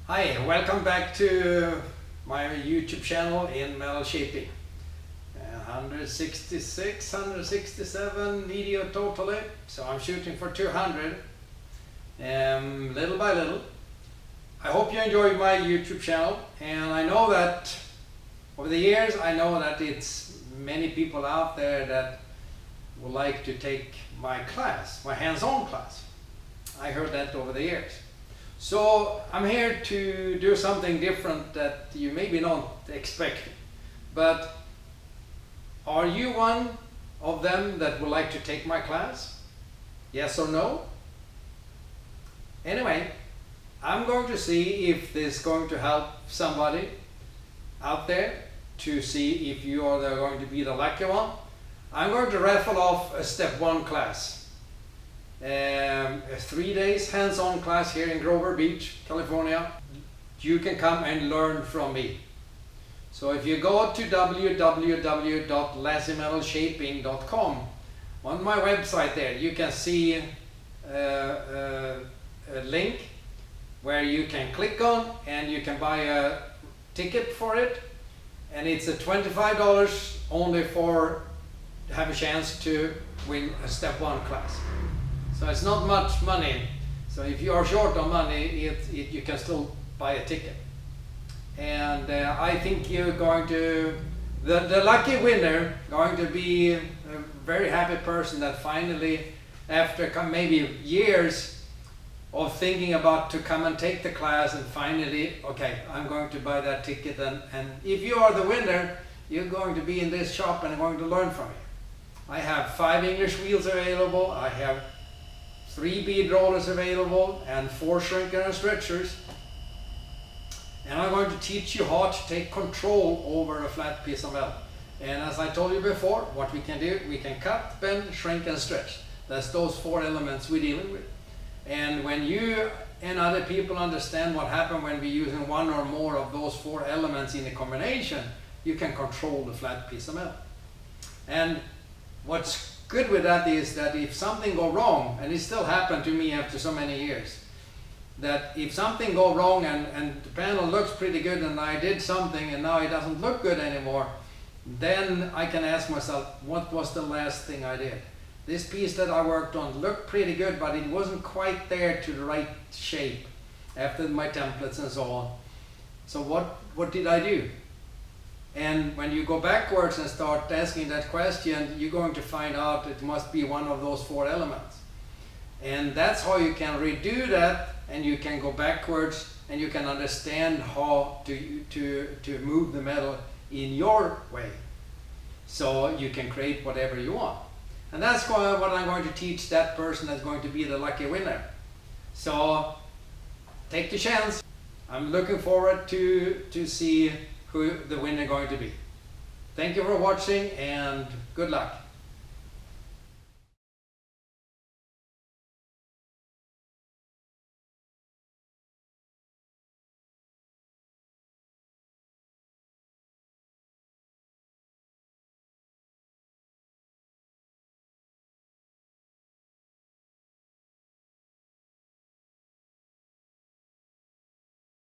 Hi, welcome back to my YouTube channel in metal shaping. 166, 167 video totally, so I'm shooting for 200 little by little. I hope you enjoy my YouTube channel, and I know that over the years it's many people out there that would like to take my class, my hands-on class. I heard that over the years. So I'm here to do something different that you maybe not expect. But are you one of them that would like to take my class? Yes or no? Anyway, I'm going to see if this is going to help somebody out there to see if you are going to be the lucky one. I'm going to raffle off a step 1 class. A 3 days hands-on class here in Grover Beach, California. You can come and learn from me. So if you go to www.lazzemetalshaping.com, on my website there you can see a link where you can click on and you can buy a ticket for it, and it's a $25 only for have a chance to win a step 1 class. So it's not much money. So if you are short on money, you can still buy a ticket. And I think you're going to, the lucky winner, going to be a very happy person that finally, after maybe years of thinking about to come and take the class, and finally, okay, I'm going to buy that ticket. And if you are the winner, you're going to be in this shop and going to learn from it. I have 5 English wheels available. I have 3 bead rollers available and 4 shrinker and stretchers. And I'm going to teach you how to take control over a flat piece of metal. And as I told you before, what we can do, we can cut, bend, shrink and stretch. That's those 4 elements we're dealing with. And when you and other people understand what happens when we're using one or more of those 4 elements in a combination, you can control the flat piece of metal. And what's good with that is that if something go wrong, and it still happened to me after so many years, that if something go wrong and the panel looks pretty good and I did something and now it doesn't look good anymore, then I can ask myself, what was the last thing I did? This piece that I worked on looked pretty good, but it wasn't quite there to the right shape after my templates and so on. So what did I do? And when you go backwards and start asking that question, you're going to find out it must be one of those 4 elements. And that's how you can redo that, and you can go backwards and you can understand how to move the metal in your way. So you can create whatever you want. And that's what I'm going to teach that person that's going to be the lucky winner. So take the chance. I'm looking forward to see who the winner is going to be. Thank you for watching and good luck.